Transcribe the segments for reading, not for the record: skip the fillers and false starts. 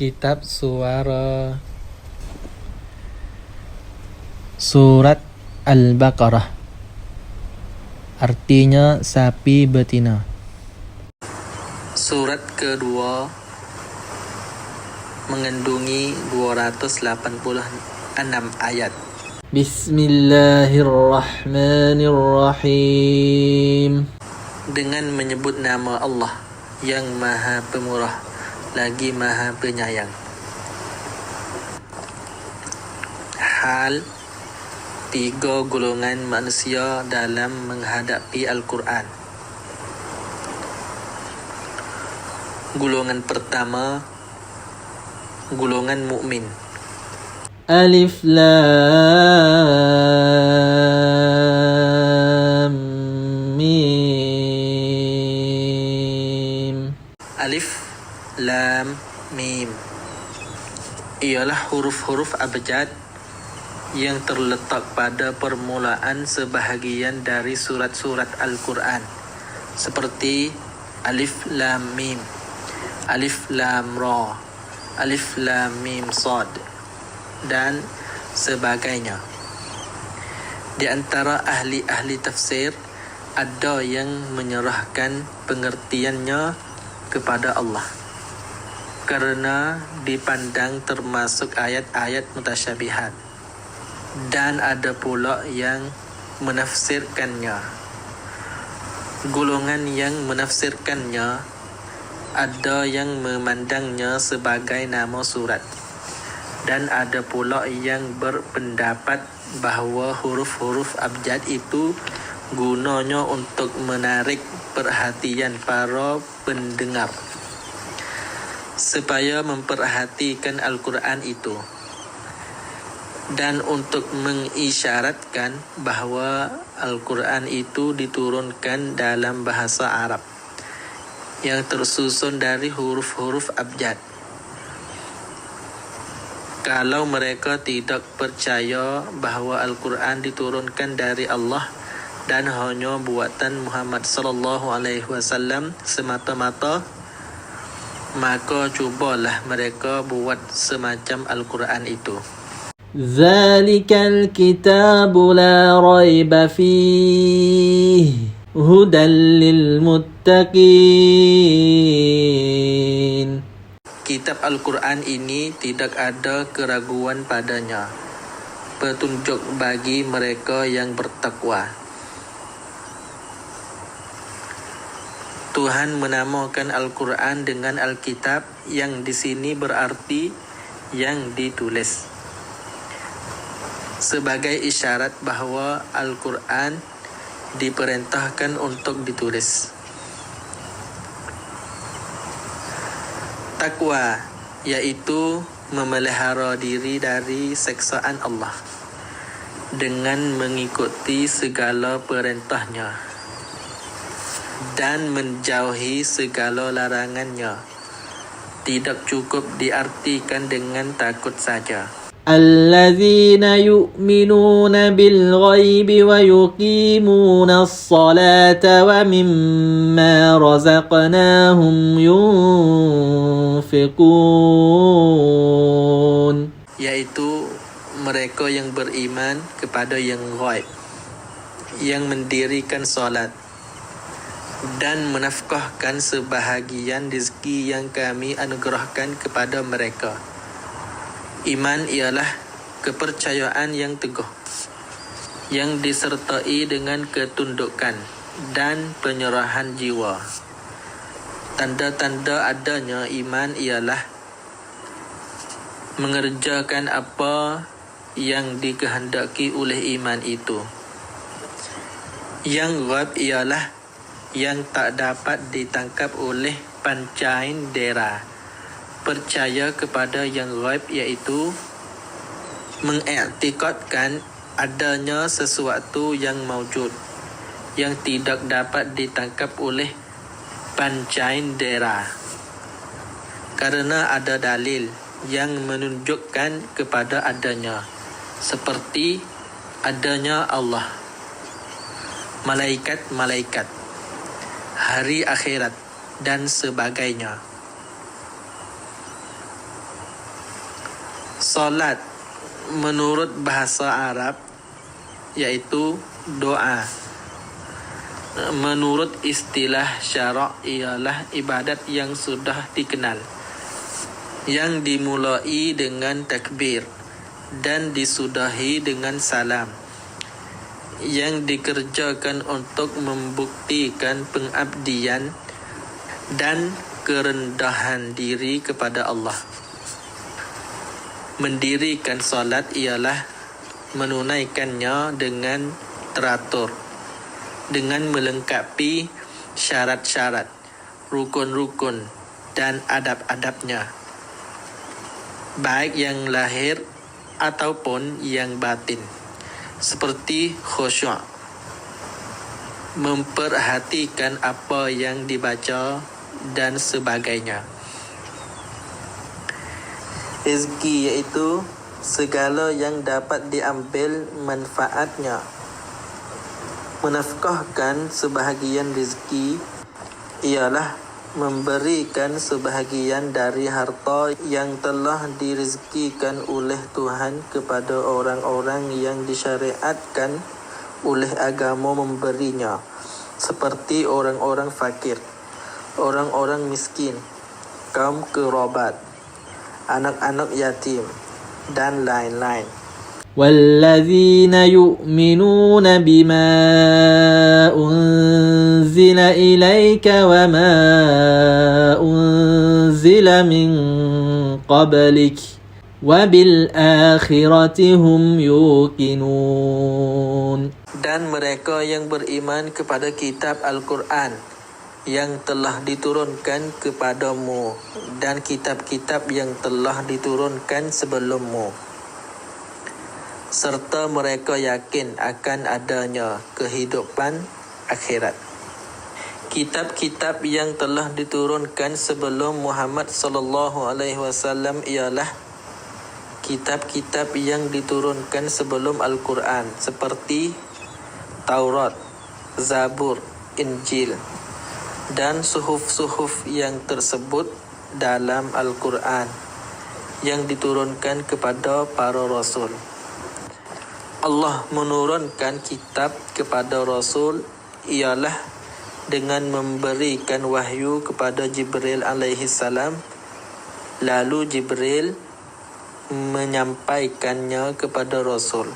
Kitab Suara Surat Al-Baqarah, artinya sapi betina. Surat kedua mengandungi 286 ayat. Bismillahirrahmanirrahim. Dengan menyebut nama Allah yang Maha Pemurah lagi Maha Penyayang. Hal tiga golongan manusia dalam menghadapi Al-Quran. Golongan pertama, golongan mukmin. Alif Lam Mim. Alif Lam Mim ialah huruf-huruf abjad yang terletak pada permulaan sebahagian dari surat-surat Al-Quran, seperti Alif Lam Mim, Alif Lam Ra, Alif Lam Mim Sad, dan sebagainya. Di antara ahli-ahli tafsir, ada yang menyerahkan pengertiannya kepada Allah karena dipandang termasuk ayat-ayat mutasyabihat, dan ada pula yang menafsirkannya. Golongan yang menafsirkannya ada yang memandangnya sebagai nama surat, dan ada pula yang berpendapat bahawa huruf-huruf abjad itu gunanya untuk menarik perhatian para pendengar supaya memperhatikan Al-Quran itu, dan untuk mengisyaratkan bahawa Al-Quran itu diturunkan dalam bahasa Arab yang tersusun dari huruf-huruf abjad. Kalau mereka tidak percaya bahawa Al-Quran diturunkan dari Allah dan hanya buatan Muhammad sallallahu alaihi wasallam semata-mata, maka cubalah mereka buat semacam Al-Quran itu. Zalikal kitabu la raiba fihi hudan lil muttaqin. Kitab Al-Quran ini tidak ada keraguan padanya, petunjuk bagi mereka yang bertakwa. Tuhan menamakan Al-Quran dengan Alkitab, yang di sini berarti yang ditulis, sebagai isyarat bahawa Al-Quran diperintahkan untuk ditulis. Takwa yaitu memelihara diri dari siksaan Allah dengan mengikuti segala perintahnya dan menjauhi segala larangannya. Tidak cukup diartikan dengan takut saja. Alladzina yu'minuna bil ghaibi wa yuqimuna as-salata wa mimma razaqnahum yunfiqun. Yaitu mereka yang beriman kepada yang ghaib, yang mendirikan salat dan menafkahkan sebahagian rezeki yang kami anugerahkan kepada mereka. Iman ialah kepercayaan yang teguh, yang disertai dengan ketundukan dan penyerahan jiwa. Tanda-tanda adanya iman ialah mengerjakan apa yang dikehendaki oleh iman itu. Yang ghaib ialah yang tak dapat ditangkap oleh pancain dera. Percaya kepada yang ghaib iaitu mengiktikadkan adanya sesuatu yang maujud, yang tidak dapat ditangkap oleh pancain dera, karena ada dalil yang menunjukkan kepada adanya, seperti adanya Allah, malaikat-malaikat, hari akhirat, dan sebagainya. Solat menurut bahasa Arab yaitu doa. Menurut istilah syarak ialah ibadat yang sudah dikenal, yang dimulai dengan takbir dan disudahi dengan salam, yang dikerjakan untuk membuktikan pengabdian dan kerendahan diri kepada Allah. Mendirikan solat ialah menunaikannya dengan teratur, dengan melengkapi syarat-syarat, rukun-rukun dan adab-adabnya, baik yang lahir ataupun yang batin, seperti khusyuk, memperhatikan apa yang dibaca dan sebagainya. Rezeki iaitu segala yang dapat diambil manfaatnya. Menafkahkan sebahagian rezeki ialah memberikan sebahagian dari harta yang telah direzekikan oleh Tuhan kepada orang-orang yang disyariatkan oleh agama memberinya, seperti orang-orang fakir, orang-orang miskin, kaum kerabat, anak-anak yatim dan lain-lain. والذين يؤمنون بما أنزل إليك وما أنزل من قبلك وبالآخرة هم يوقنون. Dan mereka yang beriman kepada kitab Al-Quran yang telah diturunkan kepadamu dan kitab-kitab yang telah diturunkan sebelummu, serta mereka yakin akan adanya kehidupan akhirat. Kitab-kitab yang telah diturunkan sebelum Muhammad sallallahu alaihi wasallam ialah kitab-kitab yang diturunkan sebelum Al-Quran, seperti Taurat, Zabur, Injil dan suhuf-suhuf yang tersebut dalam Al-Quran yang diturunkan kepada para rasul. Allah menurunkan kitab kepada Rasul ialah dengan memberikan wahyu kepada Jibril alaihi salam, lalu Jibril menyampaikannya kepada Rasul.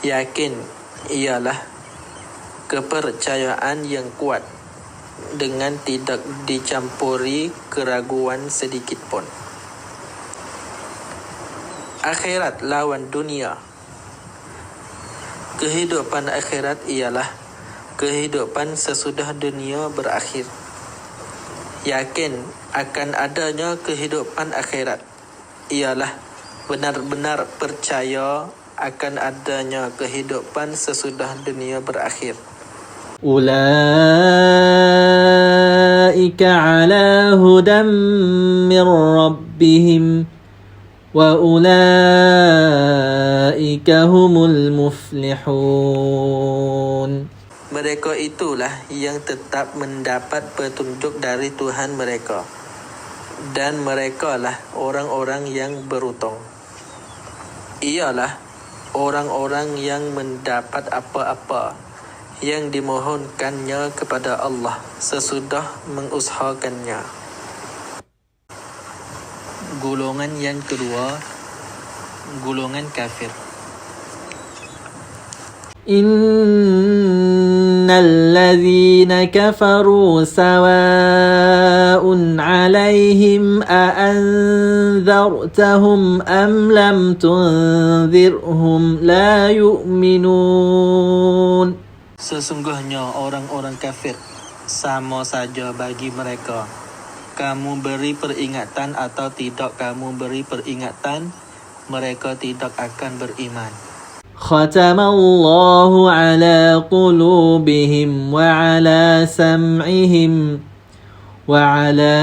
Yakin ialah kepercayaan yang kuat dengan tidak dicampuri keraguan sedikit pun. Akhirat lawan dunia. Kehidupan akhirat ialah kehidupan sesudah dunia berakhir. Yakin akan adanya kehidupan akhirat ialah benar-benar percaya akan adanya kehidupan sesudah dunia berakhir. أولئك على هدى من ربهم وَأُولَئِكَ هُمُ الْمُفْلِحُونَ. Mereka itulah yang tetap mendapat petunjuk dari Tuhan mereka, dan merekalah orang-orang yang beruntung. Ialah orang-orang yang mendapat apa-apa yang dimohonkannya kepada Allah sesudah mengusahakannya. Golongan yang kedua, golongan kafir. Innal kafaru sawa'un 'alaihim a'anzartahum am lam tunzirhum la yu'minun. Sesungguhnya orang-orang kafir sama saja bagi mereka. Kamu beri peringatan atau tidak kamu beri peringatan, mereka tidak akan beriman. Khatamallahu ala qulubihim wa ala sam'ihim wa ala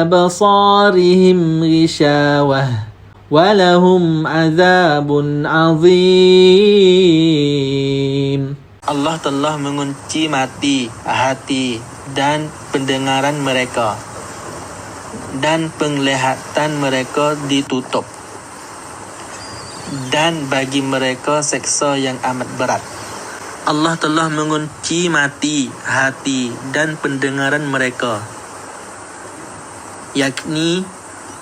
absarihim ghishawah wa lahum azabun azim. Allah telah mengunci hati dan pendengaran mereka, dan penglihatan mereka ditutup, dan bagi mereka seksa yang amat berat. Allah telah mengunci mati, hati dan pendengaran mereka, yakni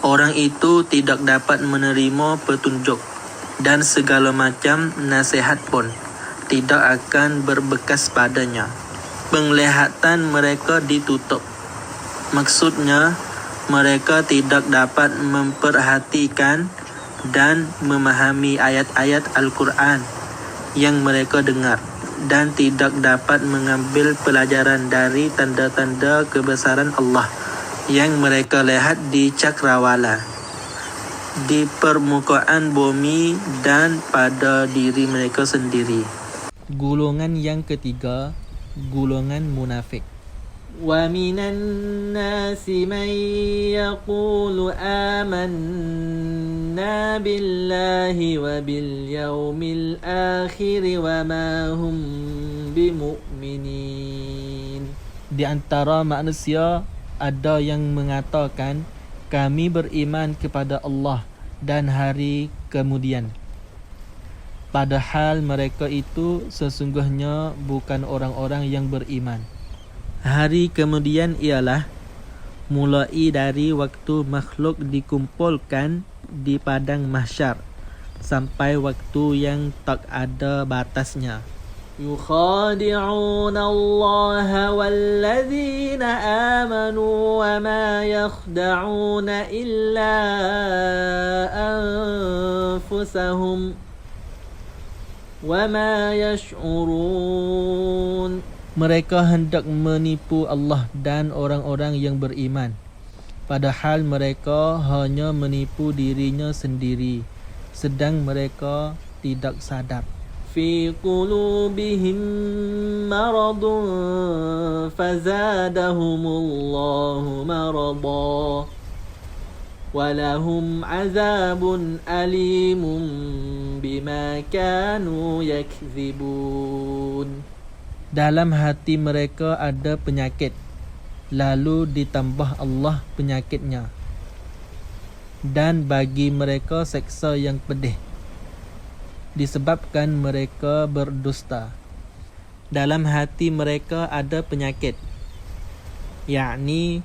orang itu tidak dapat menerima petunjuk, dan segala macam nasihat pun tidak akan berbekas padanya. Penglihatan mereka ditutup, maksudnya mereka tidak dapat memperhatikan dan memahami ayat-ayat Al-Quran yang mereka dengar, dan tidak dapat mengambil pelajaran dari tanda-tanda kebesaran Allah yang mereka lihat di cakrawala, di permukaan bumi dan pada diri mereka sendiri. Golongan yang ketiga, golongan munafik. وَمِنَ النَّاسِ مَن يَقُولُ آمَنَّا بِاللَّهِ وَبِالْيَوْمِ الْآخِرِ وَمَا هُمْ بِمُؤْمِنِينَ. Di antara manusia ada yang mengatakan kami beriman kepada Allah dan hari kemudian, padahal mereka itu sesungguhnya bukan orang-orang yang beriman. Hari kemudian ialah mulai dari waktu makhluk dikumpulkan di padang mahsyar sampai waktu yang tak ada batasnya. يخادعون الله والذين آمنوا وما يخدعون إلا أنفسهم وما يشعرون. Mereka hendak menipu Allah dan orang-orang yang beriman, padahal mereka hanya menipu dirinya sendiri, sedang mereka tidak sadar. في قلوبهم مرض فزادهم الله مرضا ولهم عذاب أليم بما كانوا يكذبون. Dalam hati mereka ada penyakit, lalu ditambah Allah penyakitnya, dan bagi mereka seksa yang pedih disebabkan mereka berdusta. Dalam hati mereka ada penyakit, yakni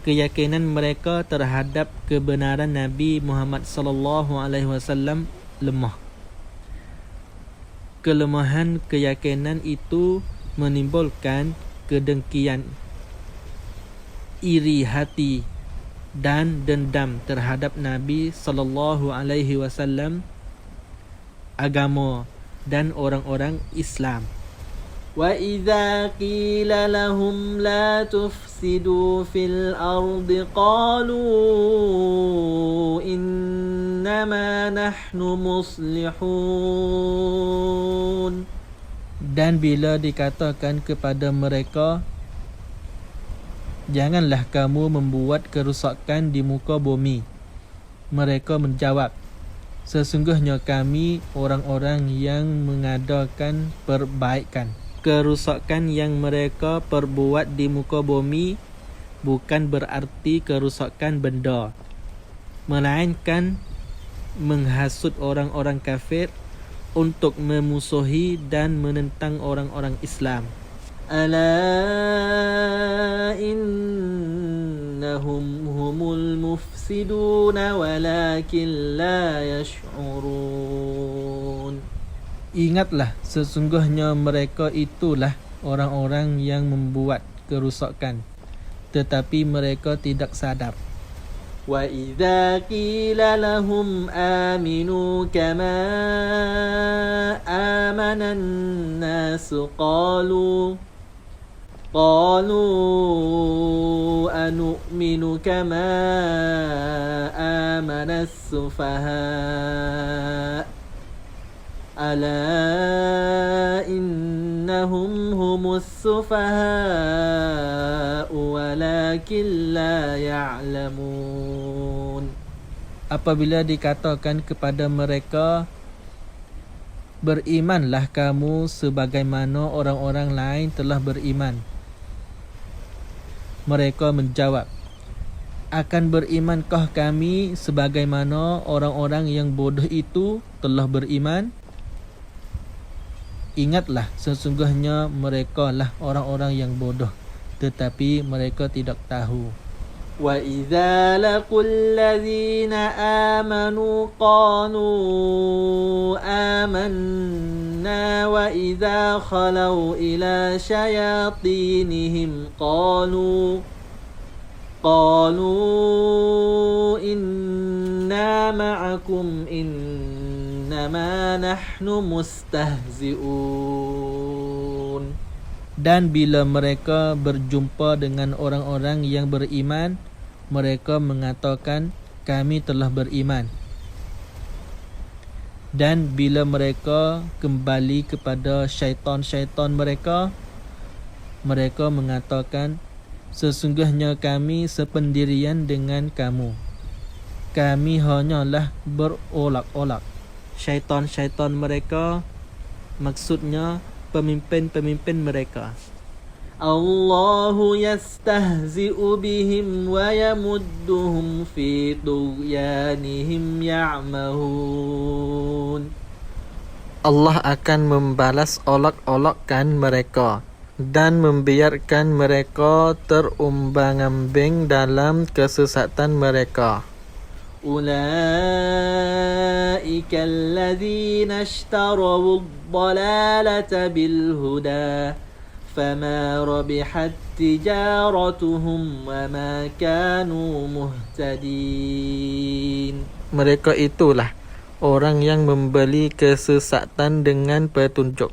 keyakinan mereka terhadap kebenaran Nabi Muhammad sallallahu alaihi wasallam lemah. Kelemahan keyakinan itu menimbulkan kedengkian, iri hati dan dendam terhadap Nabi sallallahu alaihi wasallam, agama dan orang-orang Islam. وَإِذَا قِيلَ لَهُمْ لَا تُفْسِدُوا فِي الْأَرْضِ قَالُوا إِنَّمَا نَحْنُ مُصْلِحُونَ. Dan bila dikatakan kepada mereka, janganlah kamu membuat kerusakan di muka bumi, mereka menjawab, sesungguhnya kami orang-orang yang mengadakan perbaikan. Kerusakan yang mereka perbuat di muka bumi bukan berarti kerusakan benda, melainkan menghasut orang-orang kafir untuk memusuhi dan menentang orang-orang Islam. Ala innahum humul mufsiduna walakin la yash'urun. Ingatlah, sesungguhnya mereka itulah orang-orang yang membuat kerusakan, tetapi mereka tidak sadar. وَإِذَا قِيلَ لَهُمْ آمِنُوا كَمَا آمَنَ النَّاسُ قَالُوا أَنُؤْمِنُ كَمَا آمَنَ السُّفَهَاءُ أَلَا إِنَّهُمْ هُمُ السُّفَهَاءُ وَلَكِنْ لَا يَعْلَمُونَ. Apabila dikatakan kepada mereka, berimanlah kamu sebagaimana orang-orang lain telah beriman, mereka menjawab, akan berimankah kami sebagaimana orang-orang yang bodoh itu telah beriman? Ingatlah, sesungguhnya mereka lah orang-orang yang bodoh, tetapi mereka tidak tahu. وَإِذَا لَقُوا الَّذِينَ آمَنُوا قَالُوا آمَنَّا وَإِذَا خَلَوْا إِلَى شَيَاطِينِهِمْ قالوا إنا معكم إنما نحن مستهزئون. Dan bila mereka berjumpa dengan orang-orang yang beriman, mereka mengatakan, kami telah beriman. Dan bila mereka kembali kepada syaitan-syaitan mereka, mereka mengatakan, sesungguhnya kami sependirian dengan kamu. Kami hanyalah berolak-olak. Syaitan-syaitan mereka maksudnya pemimpin-pemimpin mereka. Allahu yastahzi'u bihim wa yamudduhum fi tughyanihim ya'mahun. Allah akan membalas olok-olokkan mereka dan membiarkan mereka terumbang-ambing dalam kesesatan mereka. أولئك الذين اشتروا الضلالة بالهدى فما ربحت تجارتهم وما كانوا مهتدين. Mereka itulah orang yang membeli kesesatan dengan petunjuk,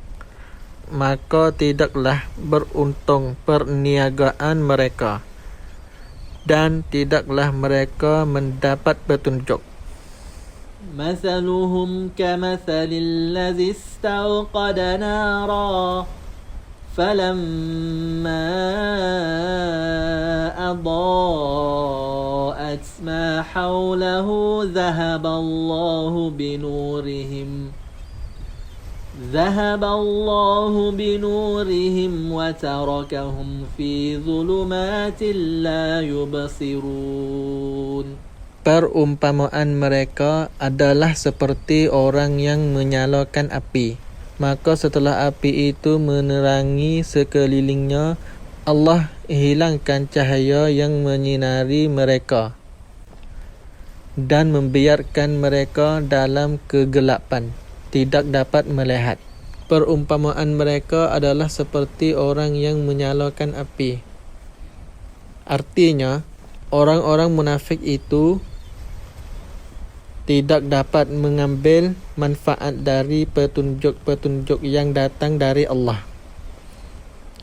maka tidaklah beruntung perniagaan mereka dan tidaklah mereka mendapat petunjuk. Mathaluhum kamathalil ladzi istawqada nara falamma adaa'at ma hawlahu dhahaba Allahu binurihim wa tarakahum fi dhulumatin la yubsirun. Perumpamaan mereka adalah seperti orang yang menyalakan api. Maka setelah api itu menerangi sekelilingnya, Allah hilangkan cahaya yang menyinari mereka dan membiarkan mereka dalam kegelapan, tidak dapat melihat. Perumpamaan mereka adalah seperti orang yang menyalakan api. Artinya, orang-orang munafik itu tidak dapat mengambil manfaat dari petunjuk-petunjuk yang datang dari Allah,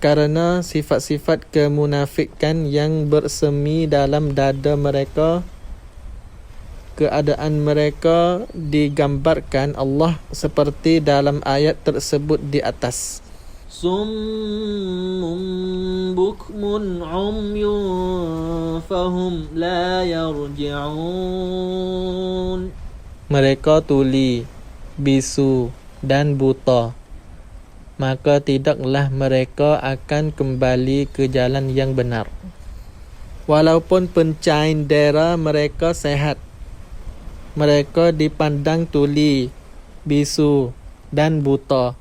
karena sifat-sifat kemunafikan yang bersemi dalam dada mereka. Keadaan mereka digambarkan Allah seperti dalam ayat tersebut di atas. Summun bukmun umyun fahum la yarji'un. Mereka tuli, bisu dan buta, maka tidaklah mereka akan kembali ke jalan yang benar. Walaupun pencaindera mereka sehat, mereka dipandang tuli, bisu dan buta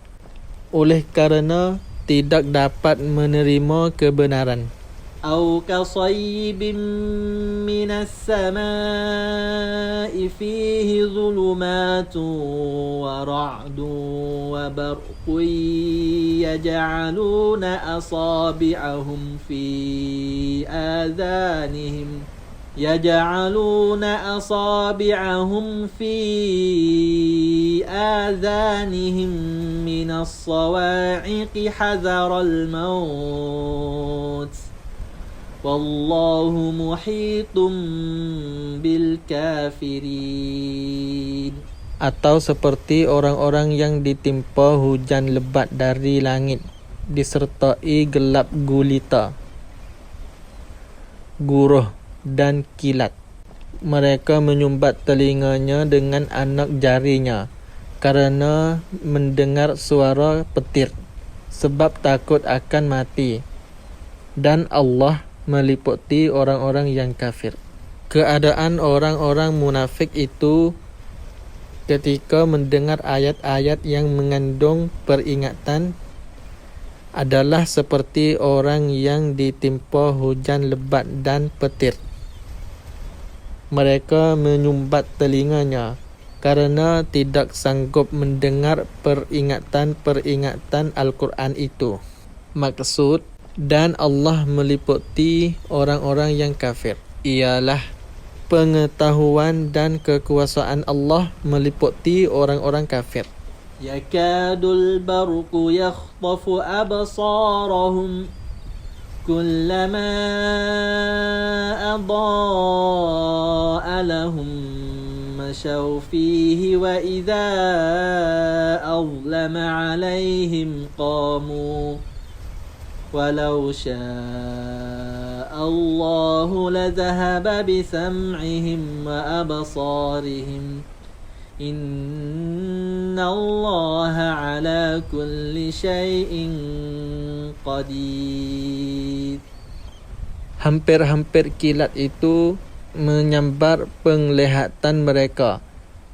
oleh kerana tidak dapat menerima kebenaran. أو كصيب من السماء فيه ظلمات ورعد وبرق يجعلون أصابعهم في آذانهم من الصواعق حذر الموت والله محيط بالكافرين. Atau seperti orang-orang yang ditimpa hujan lebat dari langit disertai gelap gulita, guruh dan kilat. Mereka menyumbat telinganya dengan anak jarinya kerana mendengar suara petir, sebab takut akan mati. Dan Allah meliputi orang-orang yang kafir. Keadaan orang-orang munafik itu ketika mendengar ayat-ayat yang mengandung peringatan adalah seperti orang yang ditimpa hujan lebat dan petir. Mereka menyumbat telinganya karena tidak sanggup mendengar peringatan-peringatan Al-Quran itu. Maksud dan Allah meliputi orang-orang yang kafir ialah pengetahuan dan kekuasaan Allah meliputi orang-orang kafir. Yakadul barqu yakhtafu absarahum kullama adaa lahum mashaw fihi wa idza azlama alaihim qamu walau syaa Allah lazahaba bisam'ihim wa absarihim Inna Allah ala kulli syai'in qadir. Hampir-hampir kilat itu menyambar penglihatan mereka.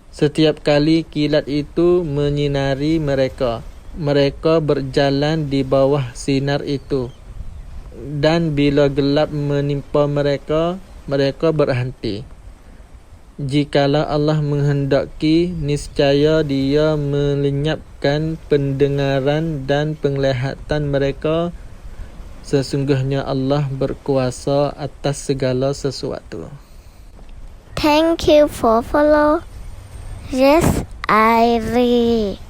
Setiap kali kilat itu menyinari mereka, mereka berjalan di bawah sinar itu. Dan bila gelap menimpa mereka, mereka berhenti. Jikalau Allah menghendaki, niscaya Dia melenyapkan pendengaran dan penglihatan mereka. Sesungguhnya Allah berkuasa atas segala sesuatu. Thank you for follow. Yes, I read.